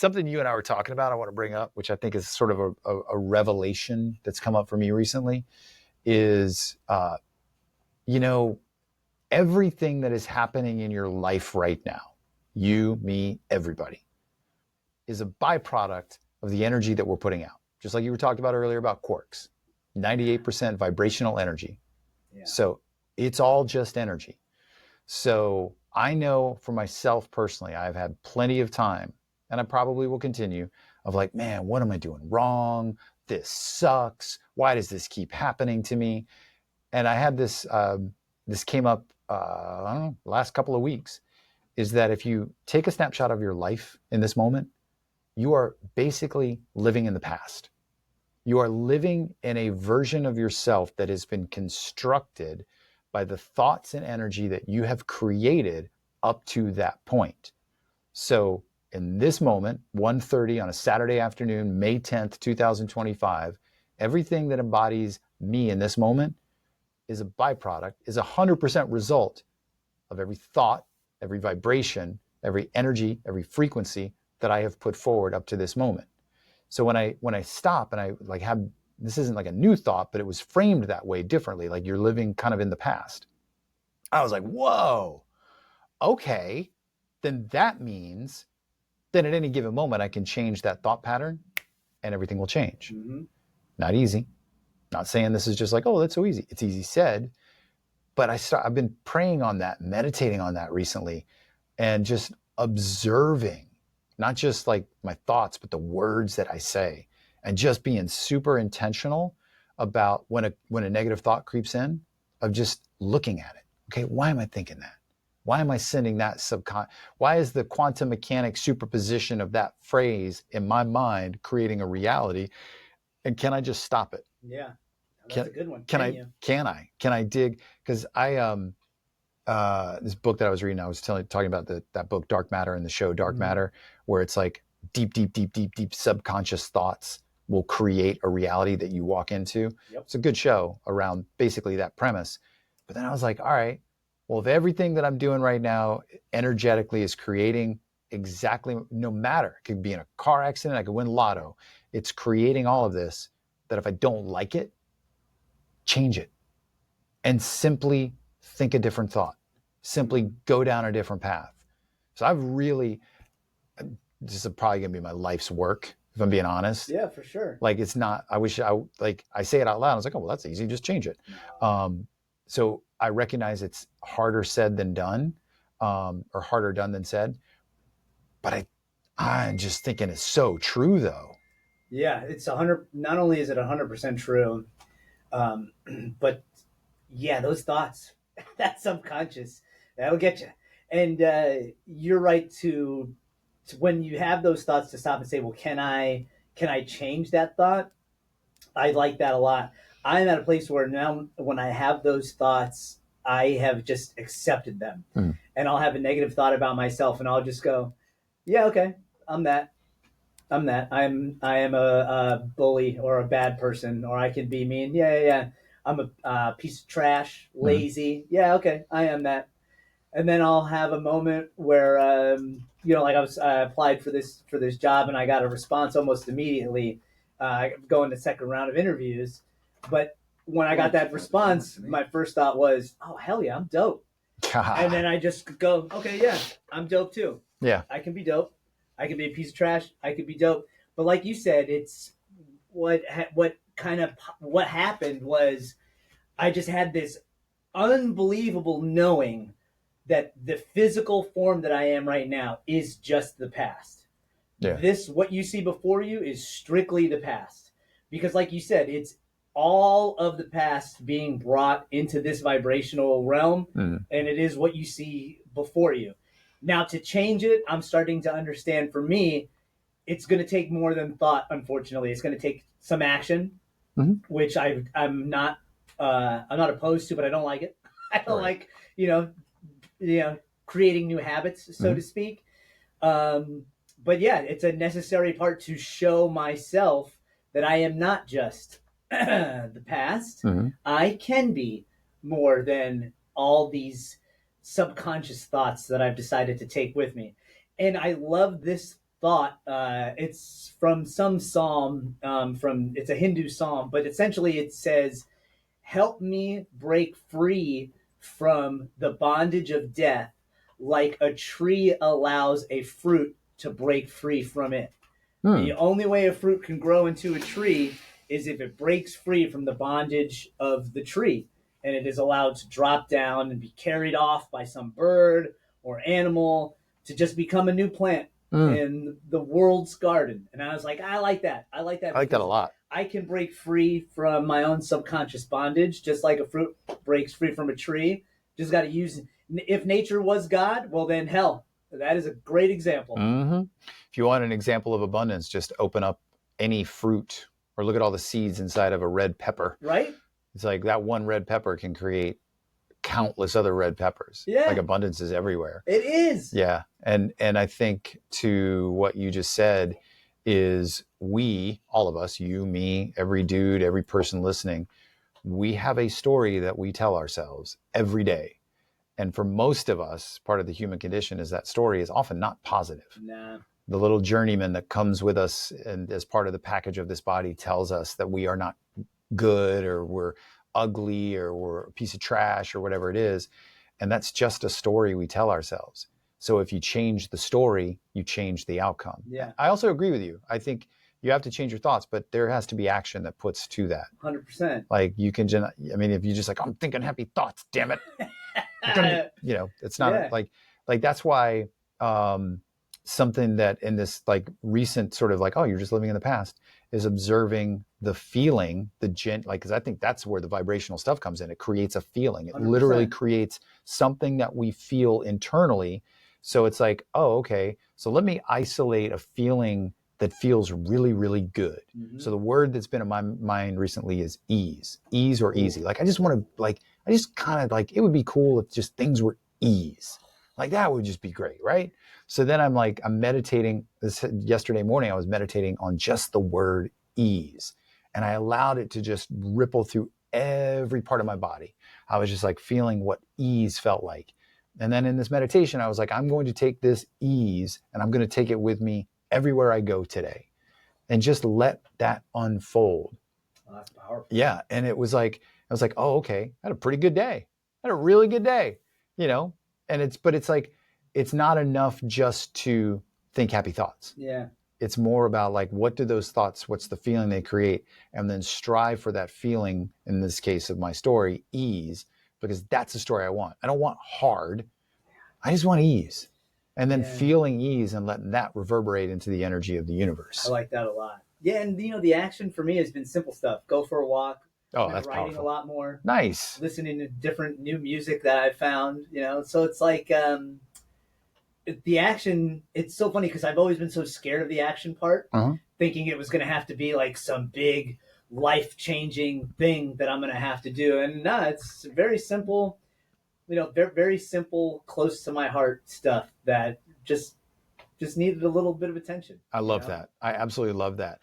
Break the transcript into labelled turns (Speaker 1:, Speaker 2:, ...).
Speaker 1: something you and I were talking about, I want to bring up, which I think is sort of a revelation that's come up for me recently, is, you know, everything that is happening in your life right now, you, me, everybody, is a byproduct of the energy that we're putting out. Just like you were talking about earlier about quarks, 98% vibrational energy. Yeah. So it's all just energy. So I know for myself personally, I've had plenty of time, and I probably will continue, of like, man, what am I doing wrong? This sucks. Why does this keep happening to me? And I had this, this came up, I don't know, last couple of weeks, is that if you take a snapshot of your life in this moment, you are basically living in the past. You are living in a version of yourself that has been constructed by the thoughts and energy that you have created up to that point. So in this moment, 1:30 on a Saturday afternoon, May 10th, 2025, everything that embodies me in this moment is a byproduct, is 100% result of every thought, every vibration, every energy, every frequency that I have put forward up to this moment. So when I stop and I like have, this isn't like a new thought, but it was framed that way differently, like you're living kind of in the past. I was like, whoa, okay, then that means that at any given moment I can change that thought pattern and everything will change. Mm-hmm. Not easy. Not saying this is just like, oh, that's so easy. It's easy said, but I've been praying on that, meditating on that recently, and just observing, not just like my thoughts, but the words that I say, and just being super intentional about when a negative thought creeps in, of just looking at it. Okay, why am I thinking that? Why am I sending that why is the quantum mechanics superposition of that phrase in my mind creating a reality? And can I just stop it?
Speaker 2: Yeah, that's a good one.
Speaker 1: Can I dig? Because this book that I was reading, I was talking about that book, Dark Matter, and the show Dark Matter, where it's like deep subconscious thoughts will create a reality that you walk into. Yep. It's a good show around basically that premise. But then I was like, all right, well, if everything that I'm doing right now energetically is creating exactly, no matter, it could be in a car accident, I could win lotto, it's creating all of this, that if I don't like it, change it and simply think a different thought, simply go down a different path. So I've really, this is probably gonna be my life's work, if I'm being honest.
Speaker 2: Yeah, for sure.
Speaker 1: Like it's not, I wish I say it out loud. I was like, oh, well, that's easy. Just change it. So I recognize it's harder said than done, or harder done than said. But I'm just thinking it's so true though.
Speaker 2: Yeah, it's 100. Not only is it 100% true, but yeah, those thoughts, that subconscious, that'll get you. And you're right to when you have those thoughts to stop and say, well, can I change that thought? I like that a lot. I'm at a place where now when I have those thoughts, I have just accepted them. And I'll have a negative thought about myself and I'll just go, yeah, okay, I'm that. I am a bully or a bad person, or I can be mean. Yeah. I'm a piece of trash, lazy. Yeah, okay, I am that. And then I'll have a moment where, like I applied for this job and I got a response almost immediately. Going to second round of interviews, but when I got that response, my first thought was, "Oh hell yeah, I'm dope." And then I just go, "Okay, yeah, I'm dope too.
Speaker 1: Yeah,
Speaker 2: I can be dope. I can be a piece of trash. I could be dope." But like you said, it's what happened was I just had this unbelievable knowing that the physical form that I am right now is just the past. Yeah. What you see before you is strictly the past. Because like you said, it's all of the past being brought into this vibrational realm, and it is what you see before you. Now, to change it, I'm starting to understand, for me, it's going to take more than thought, unfortunately. It's going to take some action, which I'm not opposed to, but I don't like it. I don't like, creating new habits, so to speak. But yeah, it's a necessary part to show myself that I am not just the past. I can be more than all these subconscious thoughts that I've decided to take with me. And I love this thought. It's from some psalm. It's a Hindu psalm, but essentially it says, "Help me break free from the bondage of death, like a tree allows a fruit to break free from it."
Speaker 1: Hmm.
Speaker 2: The only way a fruit can grow into a tree is if it breaks free from the bondage of the tree and it is allowed to drop down and be carried off by some bird or animal to just become a new plant
Speaker 1: Hmm.
Speaker 2: in the world's garden. And I was like, I like that. I like that
Speaker 1: I like that a
Speaker 2: because
Speaker 1: lot.
Speaker 2: I can break free from my own subconscious bondage, just like a fruit breaks free from a tree. Just got to use it. If nature was God, well, then hell, that is a great example.
Speaker 1: Mm-hmm. If you want an example of abundance, just open up any fruit or look at all the seeds inside of a red pepper.
Speaker 2: Right?
Speaker 1: It's like that one red pepper can create countless other red peppers.
Speaker 2: Yeah.
Speaker 1: Like abundance is everywhere.
Speaker 2: It is.
Speaker 1: Yeah. And I think to what you just said is we, all of us, you, me, every dude, every person listening, we have a story that we tell ourselves every day. And for most of us, part of the human condition is that story is often not positive.
Speaker 2: Nah.
Speaker 1: The little journeyman that comes with us and as part of the package of this body tells us that we are not good or we're ugly or we're a piece of trash or whatever it is. And that's just a story we tell ourselves. So if you change the story, you change the outcome.
Speaker 2: Yeah.
Speaker 1: I also agree with you. I think you have to change your thoughts, but there has to be action that puts to that.
Speaker 2: 100%.
Speaker 1: Like you can just, I mean, if you just like, I'm thinking happy thoughts, damn it. You know, it's not
Speaker 2: Yeah.
Speaker 1: like that's why something that in this like recent sort of like, oh, you're just living in the past is observing the feeling, like, because I think that's where the vibrational stuff comes in. It creates a feeling. It
Speaker 2: 100%.
Speaker 1: literally creates something that we feel internally. So it's like, oh, okay, so let me isolate a feeling that feels really, really good.
Speaker 2: Mhm.
Speaker 1: So the word that's been in my mind recently is ease or easy. Like, I just want to like, I just kind of like, it would be cool if just things were ease. Like that would just be great, right? So then I'm meditating. Yesterday morning, I was meditating on just the word ease. And I allowed it to just ripple through every part of my body. I was just like feeling what ease felt like. And then in this meditation, I was like, I'm going to take this ease and I'm going to take it with me everywhere I go today and just let that unfold.
Speaker 2: Oh, that's powerful.
Speaker 1: Yeah. And it was like, I was like, oh, okay. I had a pretty good day. I had a really good day, you know? And it's like, it's not enough just to think happy thoughts.
Speaker 2: Yeah.
Speaker 1: It's more about like, what do those thoughts, what's the feeling they create? And then strive for that feeling, in this case of my story, ease, because that's the story I want. I don't want hard. I just want ease. And then feeling ease and letting that reverberate into the energy of the universe.
Speaker 2: I like that a lot. Yeah, and the action for me has been simple stuff. Go for a walk.
Speaker 1: Oh, that's
Speaker 2: writing
Speaker 1: powerful.
Speaker 2: a lot more.
Speaker 1: Nice.
Speaker 2: Listening to different new music that I've found, So it's like the action, it's so funny because I've always been so scared of the action part, thinking it was going to have to be like some big life-changing thing that I'm going to have to do. And no, it's very simple, very, very simple, close to my heart stuff that just needed a little bit of attention.
Speaker 1: I love that. I absolutely love that.